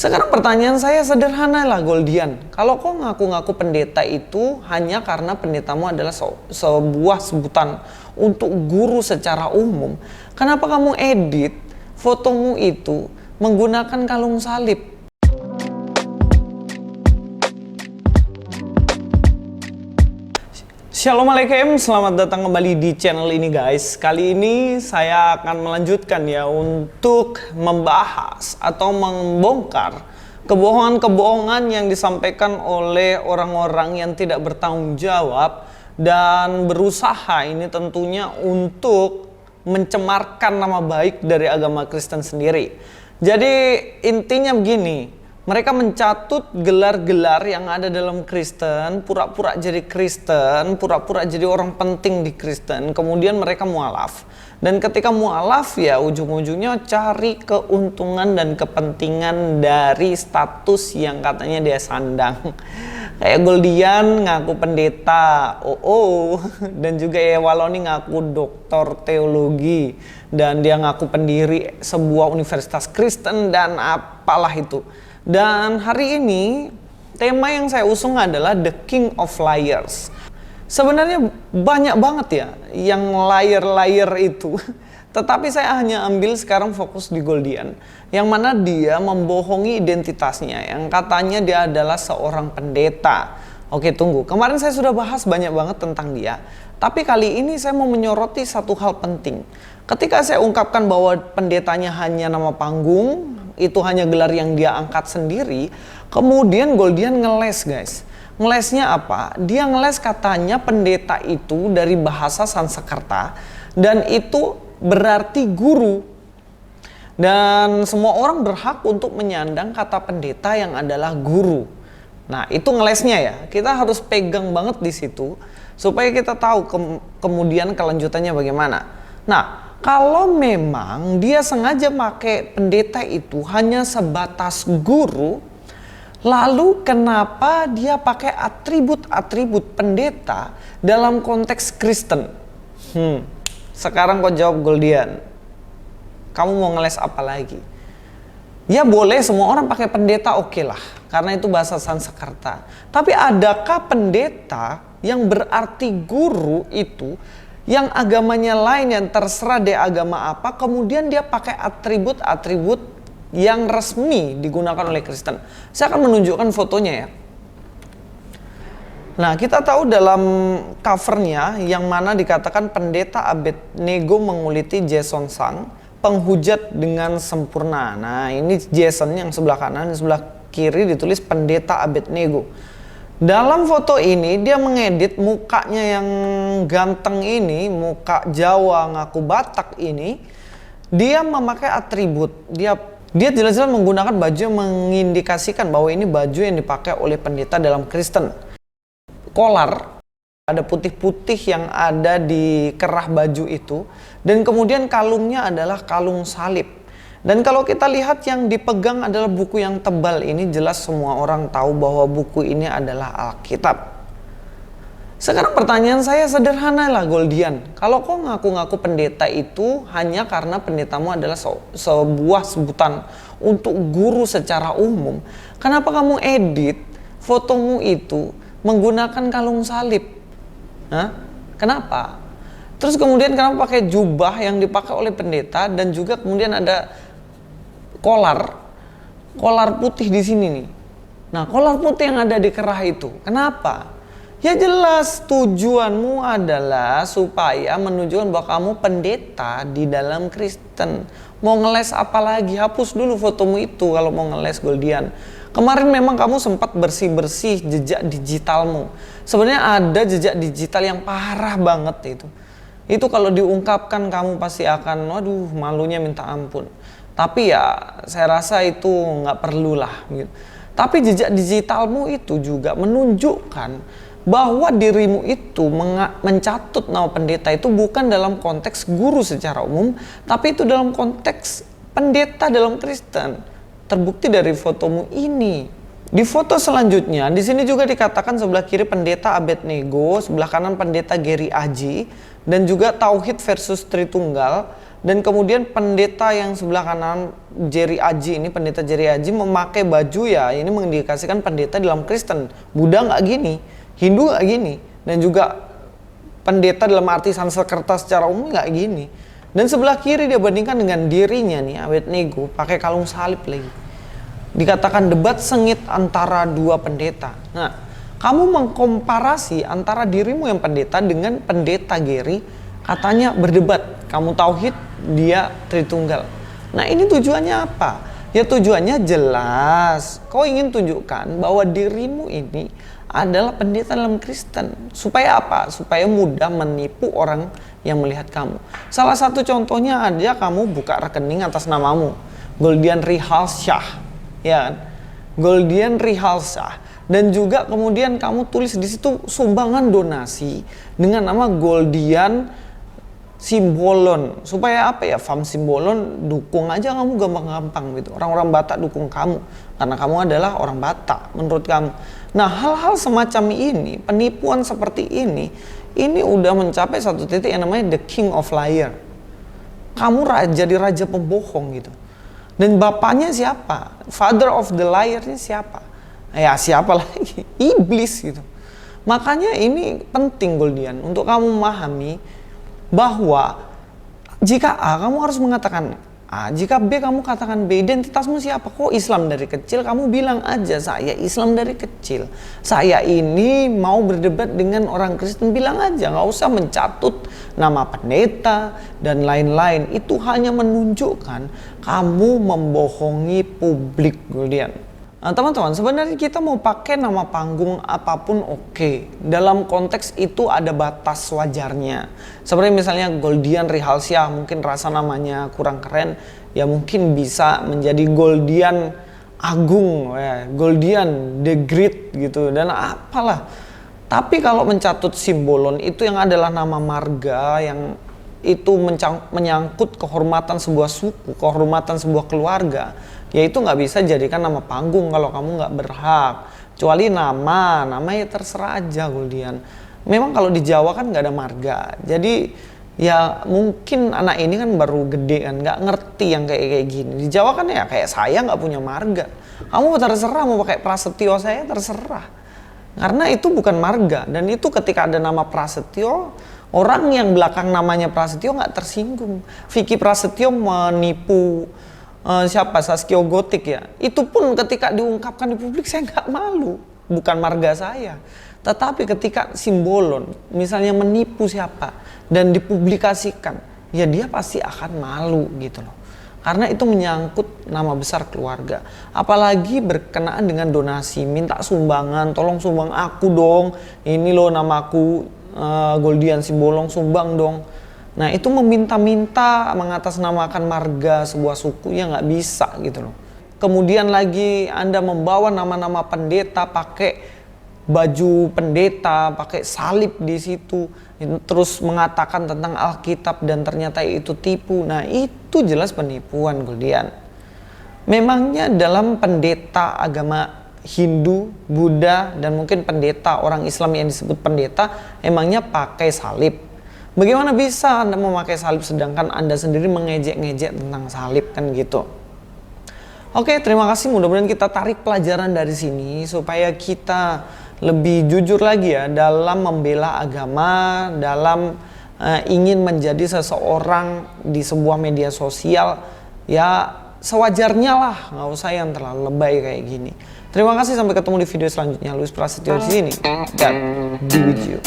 Sekarang pertanyaan saya sederhana lah, Goldian. Kalau kau ngaku-ngaku pendeta itu hanya karena pendetamu adalah sebuah sebutan untuk guru secara umum, kenapa kamu edit fotomu itu menggunakan kalung salib? Shalom alaikum, selamat datang kembali di channel ini guys. Kali ini saya akan melanjutkan ya untuk membahas atau membongkar kebohongan-kebohongan yang disampaikan oleh orang-orang yang tidak bertanggung jawab dan berusaha ini tentunya untuk mencemarkan nama baik dari agama Kristen sendiri. Jadi intinya begini, mereka mencatut gelar-gelar yang ada dalam Kristen, pura-pura jadi Kristen, pura-pura jadi orang penting di Kristen, kemudian mereka mualaf. Dan ketika mualaf ya ujung-ujungnya cari keuntungan dan kepentingan dari status yang katanya dia sandang. Kayak Goldian ngaku pendeta, dan juga Ewaloni ngaku doktor teologi, dan dia ngaku pendiri sebuah universitas Kristen dan apalah itu. Dan hari ini tema yang saya usung adalah The King of Liars. Sebenarnya banyak banget ya yang liar-liar itu. Tetapi saya hanya ambil sekarang fokus di Goldian, yang mana dia membohongi identitasnya, yang katanya dia adalah seorang pendeta. Oke, tunggu. Kemarin saya sudah bahas banyak banget tentang dia. Tapi kali ini saya mau menyoroti satu hal penting. Ketika saya ungkapkan bahwa pendetanya hanya nama panggung, itu hanya gelar yang dia angkat sendiri, kemudian Goldian ngeles guys. Ngelesnya apa? Dia ngeles katanya pendeta itu dari bahasa Sanskerta dan itu berarti guru. Dan semua orang berhak untuk menyandang kata pendeta yang adalah guru. Nah, itu ngelesnya ya. Kita harus pegang banget di situ supaya kita tahu kemudian kelanjutannya bagaimana. Nah, kalau memang dia sengaja pakai pendeta itu hanya sebatas guru, lalu kenapa dia pakai atribut-atribut pendeta dalam konteks Kristen? Sekarang kau jawab Goldian. Kamu mau ngeles apa lagi? Ya boleh semua orang pakai pendeta, oke lah, karena itu bahasa Sanskerta. Tapi adakah pendeta yang berarti guru itu yang agamanya lain, yang terserah dia agama apa, kemudian dia pakai atribut-atribut yang resmi digunakan oleh Kristen? Saya akan menunjukkan fotonya ya. Nah, kita tahu dalam covernya yang mana dikatakan pendeta Abednego menguliti Jason Sang, penghujat dengan sempurna. Nah, ini Jason yang sebelah kanan, sebelah kiri ditulis pendeta Abednego. Dalam foto ini dia mengedit mukanya yang ganteng ini, muka Jawa ngaku Batak ini, dia memakai atribut. Dia jelas-jelas menggunakan baju yang mengindikasikan bahwa ini baju yang dipakai oleh pendeta dalam Kristen. Kolar, ada putih-putih yang ada di kerah baju itu, dan kemudian kalungnya adalah kalung salib. Dan kalau kita lihat yang dipegang adalah buku yang tebal ini, jelas semua orang tahu bahwa buku ini adalah Alkitab. Sekarang pertanyaan saya sederhana lah, Goldian. Kalau kau ngaku-ngaku pendeta itu hanya karena pendetamu adalah sebuah sebutan untuk guru secara umum, kenapa kamu edit fotomu itu menggunakan kalung salib? Kenapa? Terus kemudian kenapa pakai jubah yang dipakai oleh pendeta dan juga kemudian ada kolar putih di sini nih. Nah, kolar putih yang ada di kerah itu, kenapa? Ya jelas tujuanmu adalah supaya menunjukkan bahwa kamu pendeta di dalam Kristen. Mau ngeles apa lagi? Hapus dulu fotomu itu kalau mau ngeles, Goldian. Kemarin memang kamu sempat bersih-bersih jejak digitalmu. Sebenarnya ada jejak digital yang parah banget itu. Itu kalau diungkapkan kamu pasti akan, waduh, malunya minta ampun. Tapi ya saya rasa itu nggak perlulah gitu. Tapi jejak digitalmu itu juga menunjukkan bahwa dirimu itu mencatut nama pendeta itu bukan dalam konteks guru secara umum, tapi itu dalam konteks pendeta dalam Kristen. Terbukti dari fotomu ini. Di foto selanjutnya, di sini juga dikatakan sebelah kiri pendeta Abednego, sebelah kanan pendeta Gary Aji, dan juga Tauhid versus Tritunggal. Dan kemudian pendeta yang sebelah kanan Jerry Aji ini, pendeta Jerry Aji memakai baju ya, ini mengindikasikan pendeta dalam Kristen. Buddha nggak gini, Hindu nggak gini, dan juga pendeta dalam arti Sanskerta secara umum nggak gini. Dan sebelah kiri dia bandingkan dengan dirinya nih, Abednego pakai kalung salib lagi. Dikatakan debat sengit antara dua pendeta. Nah, kamu mengkomparasi antara dirimu yang pendeta dengan pendeta Gary, katanya berdebat. Kamu tauhid, dia Tritunggal. Nah, ini tujuannya apa? Ya tujuannya jelas. Kau ingin tunjukkan bahwa dirimu ini adalah pendeta dalam Kristen. Supaya apa? Supaya mudah menipu orang yang melihat kamu. Salah satu contohnya aja, kamu buka rekening atas namamu, Goldian Rihalsyah, ya kan? Goldian Rihalsyah. Dan juga kemudian kamu tulis di situ sumbangan donasi dengan nama Goldian Simbolon. Supaya apa ya? Fam Simbolon dukung aja kamu gampang-gampang gitu. Orang-orang Batak dukung kamu karena kamu adalah orang Batak menurut kamu. Nah, hal-hal semacam ini, penipuan seperti ini udah mencapai satu titik yang namanya the king of liar. Kamu jadi raja pembohong gitu. Dan bapaknya siapa? Father of the liar ini siapa? Ya siapa lagi? Iblis gitu. Makanya ini penting Goldian untuk kamu memahami bahwa jika A kamu harus mengatakan A, jika B kamu katakan B. Identitasmu siapa? Kok Islam dari kecil? Kamu bilang aja saya Islam dari kecil. Saya ini mau berdebat dengan orang Kristen, bilang aja, nggak usah mencatut nama pendeta dan lain-lain. Itu hanya menunjukkan kamu membohongi publik Goldian. Nah, teman-teman, sebenarnya kita mau pakai nama panggung apapun oke. Dalam konteks itu ada batas wajarnya. Seperti misalnya Goldian Rihalsyah, mungkin rasa namanya kurang keren, ya mungkin bisa menjadi Goldian Agung, ya, Goldian the Great gitu, dan apalah. Tapi kalau mencatut Simbolon itu yang adalah nama marga yang itu menyangkut kehormatan sebuah suku, kehormatan sebuah keluarga, ya itu nggak bisa jadikan nama panggung kalau kamu nggak berhak. Kecuali nama ya terserah aja Goldian. Memang kalau di Jawa kan nggak ada marga, jadi ya mungkin anak ini kan baru gede kan, nggak ngerti yang kayak gini. Di Jawa kan ya kayak saya nggak punya marga. Kamu terserah mau pakai Prasetyo, saya terserah. Karena itu bukan marga, dan itu ketika ada nama Prasetyo, orang yang belakang namanya Prasetyo nggak tersinggung. Vicky Prasetyo menipu siapa? Saskia Gotik ya. Itu pun ketika diungkapkan di publik saya nggak malu, bukan marga saya. Tetapi ketika Simbolon misalnya menipu siapa dan dipublikasikan, ya dia pasti akan malu gitu loh. Karena itu menyangkut nama besar keluarga. Apalagi berkenaan dengan donasi, minta sumbangan, tolong sumbang aku dong. Ini loh namaku Goldian Simbolon, sumbang dong. Nah itu meminta-minta mengatasnamakan marga sebuah suku ya nggak bisa gitu loh. Kemudian lagi Anda membawa nama-nama pendeta, pakai baju pendeta, pakai salib di situ, terus mengatakan tentang Alkitab dan ternyata itu tipu. Nah itu jelas penipuan Goldian. Memangnya dalam pendeta agama Hindu, Buddha, dan mungkin pendeta orang Islam yang disebut pendeta emangnya pakai salib? Bagaimana bisa Anda memakai salib sedangkan Anda sendiri mengejek-ngejek tentang salib kan gitu? Oke, terima kasih. Mudah-mudahan kita tarik pelajaran dari sini supaya kita lebih jujur lagi ya dalam membela agama, dalam ingin menjadi seseorang di sebuah media sosial. Ya sewajarnya lah, nggak usah yang terlalu lebay kayak gini. Terima kasih, sampai ketemu di video selanjutnya. Louis Prasetyo di sini dan be with you.